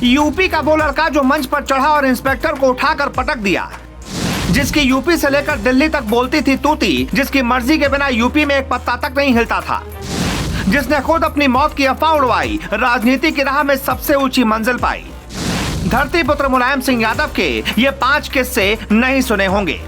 UP का वो लड़का जो मंच पर चढ़ा और इंस्पेक्टर को उठाकर पटक दिया, जिसकी यूपी से लेकर दिल्ली तक बोलती थी तूती, जिसकी मर्जी के बिना यूपी में एक पत्ता तक नहीं हिलता था, जिसने खुद अपनी मौत की अफवाह उड़वाई, राजनीति की राह में सबसे ऊंची मंजिल पाई। धरती पुत्र मुलायम सिंह यादव के ये 5 किस्से नहीं सुने होंगे।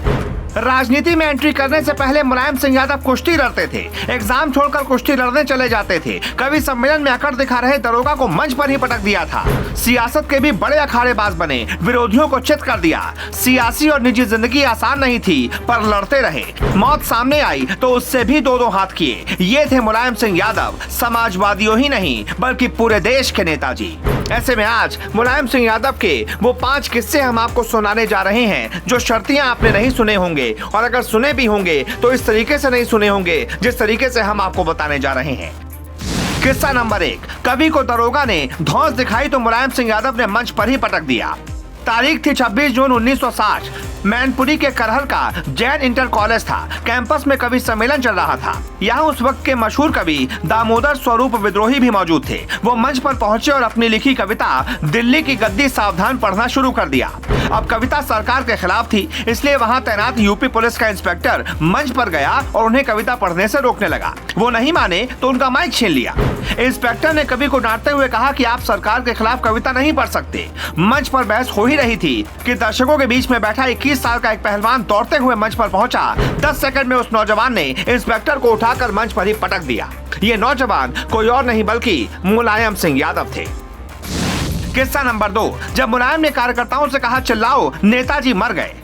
राजनीति में एंट्री करने से पहले मुलायम सिंह यादव कुश्ती लड़ते थे, एग्जाम छोड़कर कुश्ती लड़ने चले जाते थे, कभी सम्मेलन में अकड़ दिखा रहे दरोगा को मंच पर ही पटक दिया था। सियासत के भी बड़े अखाड़ेबाज बने, विरोधियों को चित कर दिया। सियासी और निजी जिंदगी आसान नहीं थी, पर लड़ते रहे। मौत सामने आई तो उससे भी दो हाथ किए। ये थे मुलायम सिंह यादव, समाजवादियों ही नहीं बल्कि पूरे देश के नेताजी। ऐसे में आज मुलायम सिंह यादव के वो 5 किस्से हम आपको सुनाने जा रहे हैं, जो शर्तियां आपने नहीं सुने होंगे, और अगर सुने भी होंगे तो इस तरीके से नहीं सुने होंगे जिस तरीके से हम आपको बताने जा रहे हैं। किस्सा नंबर 1, कवि को दरोगा ने धौंस दिखाई तो मुलायम सिंह यादव ने मंच पर ही पटक दिया। तारीख थी 26 जून 1960। मैनपुरी के करहल का जैन इंटर कॉलेज था। कैंपस में कवि सम्मेलन चल रहा था। यहाँ उस वक्त के मशहूर कवि दामोदर स्वरूप विद्रोही भी मौजूद थे। वो मंच पर पहुंचे और अपनी लिखी कविता दिल्ली की गद्दी सावधान पढ़ना शुरू कर दिया। अब कविता सरकार के खिलाफ थी, इसलिए वहाँ तैनात यूपी पुलिस का इंस्पेक्टर मंच पर गया और उन्हें कविता पढ़ने से रोकने लगा। वो नहीं माने तो उनका माइक छीन लिया। इंस्पेक्टर ने कवि को डांटते हुए कहा कि आप सरकार के खिलाफ कविता नहीं पढ़ सकते। मंच पर बहस हो ही रही थी कि दर्शकों के बीच में बैठा 21 साल का एक पहलवान दौड़ते हुए मंच पर पहुंचा। 10 सेकंड में उस नौजवान ने इंस्पेक्टर को उठाकर मंच पर ही पटक दिया। ये नौजवान कोई और नहीं बल्कि मुलायम सिंह यादव थे। किस्सा नंबर 2, जब मुलायम ने कार्यकर्ताओं से कहा चिल्लाओ, नेताजी मर गए।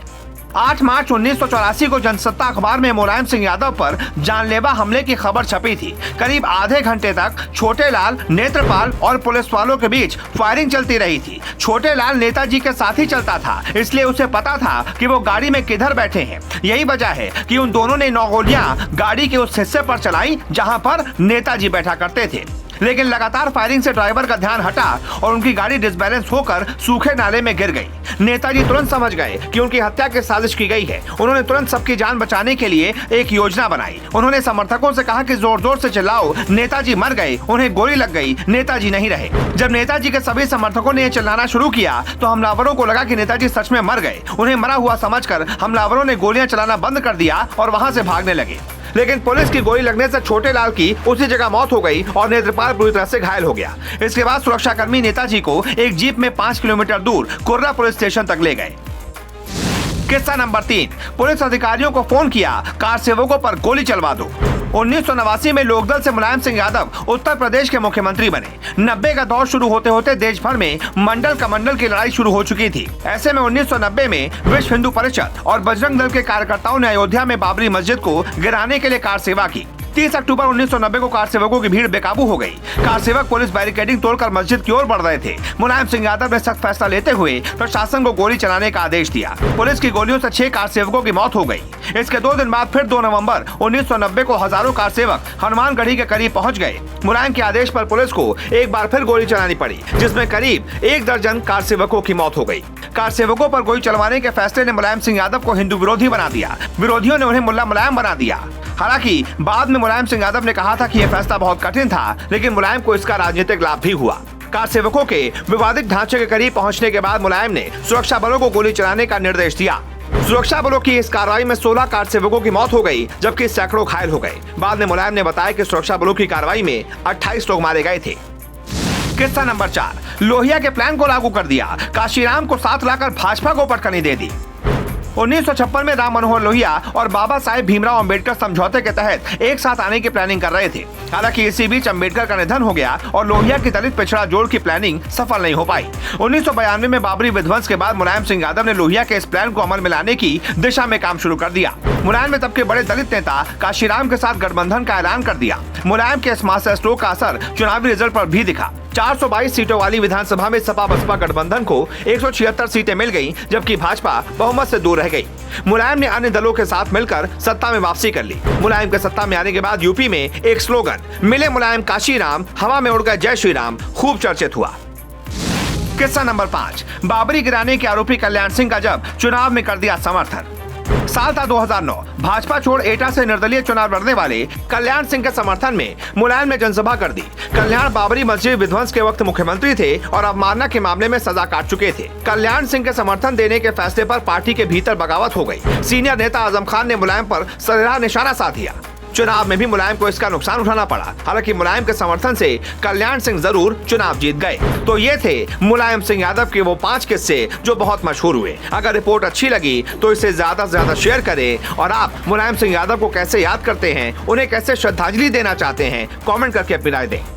8 मार्च 1984 को जनसत्ता अखबार में मुलायम सिंह यादव पर जानलेवा हमले की खबर छपी थी। करीब आधे घंटे तक छोटे लाल, नेत्रपाल और पुलिस वालों के बीच फायरिंग चलती रही थी। छोटे लाल नेताजी के साथ ही चलता था, इसलिए उसे पता था कि वो गाड़ी में किधर बैठे हैं। यही वजह है कि उन दोनों ने 9 गोलियां गाड़ी के उस हिस्से पर चलाई जहाँ पर नेताजी बैठा करते थे। लेकिन लगातार फायरिंग से ड्राइवर का ध्यान हटा और उनकी गाड़ी डिसबैलेंस होकर सूखे नाले में गिर गई। नेताजी तुरंत समझ गए कि उनकी हत्या की साजिश की गई है। उन्होंने तुरंत सबकी जान बचाने के लिए एक योजना बनाई। उन्होंने समर्थकों से कहा कि जोर जोर से चिल्लाओ, नेताजी मर गए, उन्हें गोली लग गई, नेताजी नहीं रहे। जब नेताजी के सभी समर्थकों ने चिल्लाना शुरू किया तो हमलावरों को लगा कि नेताजी सच में मर गए। उन्हें मरा हुआ समझकर हमलावरों ने गोलियां चलाना बंद कर दिया और वहां से भागने लगे। लेकिन पुलिस की गोली लगने से छोटे लाल की उसी जगह मौत हो गई और नेत्रपाल बुरी तरह से घायल हो गया। इसके बाद सुरक्षाकर्मी नेताजी को एक जीप में 5 किलोमीटर दूर कुर्रा पुलिस स्टेशन तक ले गए। किस्सा नंबर 3, पुलिस अधिकारियों को फोन किया, कार सेवकों पर गोली चलवा दो। 1989 में लोकदल से मुलायम सिंह यादव उत्तर प्रदेश के मुख्यमंत्री बने। 90 का दौर शुरू होते होते देश भर में मंडल कमंडल की लड़ाई शुरू हो चुकी थी। ऐसे में 1990 में विश्व हिंदू परिषद और बजरंग दल के कार्यकर्ताओं ने अयोध्या में बाबरी मस्जिद को गिराने के लिए कार सेवा की। 30 अक्टूबर 1990 को कार सेवकों की भीड़ बेकाबू हो गई। कार सेवक पुलिस बैरिकेडिंग तोड़कर मस्जिद की ओर बढ़ रहे थे। मुलायम सिंह यादव ने सख्त फैसला लेते हुए प्रशासन को गोली चलाने का आदेश दिया। पुलिस की गोलियों से 6 कार सेवकों की मौत हो गई। इसके 2 दिन बाद फिर 2 नवंबर 1990 को हजारों कार सेवक हनुमानगढ़ी के करीब पहुंच गए। मुलायम के आदेश पर पुलिस को एक बार फिर गोली चलानी पड़ी, जिसमें करीब 1 दर्जन कार सेवकों की मौत हो गई। कार सेवकों पर गोली चलवाने के फैसले ने मुलायम सिंह यादव को हिंदू विरोधी बना दिया। विरोधियों ने उन्हें मुल्ला मुलायम बना दिया। हालांकि बाद में मुलायम सिंह यादव ने कहा था कि यह फैसला बहुत कठिन था, लेकिन मुलायम को इसका राजनीतिक लाभ भी हुआ। कार सेवकों के विवादित ढांचे के करीब पहुंचने के बाद मुलायम ने सुरक्षा बलों को गोली चलाने का निर्देश दिया। सुरक्षा बलों की इस कार्रवाई में 16 कार सेवकों की मौत हो गई, जबकि सैकड़ों घायल हो गए। बाद में मुलायम ने बताया कि सुरक्षा बलों की कार्रवाई में 28 लोग मारे गए थे। किस्सा नंबर 4, लोहिया के प्लान को लागू कर दिया, काशीराम को साथ लाकर भाजपा को पटकनी दे दी। 1956 में राम मनोहर लोहिया और बाबा साहेब भीमराव अंबेडकर समझौते के तहत एक साथ आने की प्लानिंग कर रहे थे। हालांकि इसी बीच अंबेडकर का निधन हो गया और लोहिया की दलित पिछड़ा जोड़ की प्लानिंग सफल नहीं हो पाई। 1992 में बाबरी विध्वंस के बाद मुलायम सिंह यादव ने लोहिया के इस प्लान को अमल में लाने की दिशा में काम शुरू कर दिया। मुलायम ने तब के बड़े दलित नेता काशीराम के साथ गठबंधन का ऐलान कर दिया। मुलायम के इस मास्टर स्ट्रोक का असर चुनावी रिजल्ट पर भी दिखा। 422 सीटों वाली विधानसभा में सपा बसपा गठबंधन को 176 सीटें मिल गईं, जबकि भाजपा बहुमत से दूर रह गई। मुलायम ने अन्य दलों के साथ मिलकर सत्ता में वापसी कर ली। मुलायम के सत्ता में आने के बाद यूपी में एक स्लोगन मिले मुलायम काशीराम, हवा में उड़ गए जय श्री राम खूब चर्चित हुआ। किस्सा नंबर 5, बाबरी गिराने के आरोपी कल्याण सिंह का जब चुनाव में कर दिया समर्थन। साल था 2009। भाजपा छोड़ एटा से निर्दलीय चुनाव लड़ने वाले कल्याण सिंह के समर्थन में मुलायम ने जनसभा कर दी। कल्याण बाबरी मस्जिद विध्वंस के वक्त मुख्यमंत्री थे और अवमानना के मामले में सजा काट चुके थे। कल्याण सिंह के समर्थन देने के फैसले पर पार्टी के भीतर बगावत हो गई। सीनियर नेता आजम खान ने मुलायम पर सरेराह निशाना साध दिया। चुनाव में भी मुलायम को इसका नुकसान उठाना पड़ा। हालांकि मुलायम के समर्थन से कल्याण सिंह जरूर चुनाव जीत गए। तो ये थे मुलायम सिंह यादव के वो 5 किस्से जो बहुत मशहूर हुए। अगर रिपोर्ट अच्छी लगी तो इसे ज्यादा से ज्यादा शेयर करें। और आप मुलायम सिंह यादव को कैसे याद करते हैं, उन्हें कैसे श्रद्धांजलि देना चाहते हैं, कमेंट करके अपनी राय दें।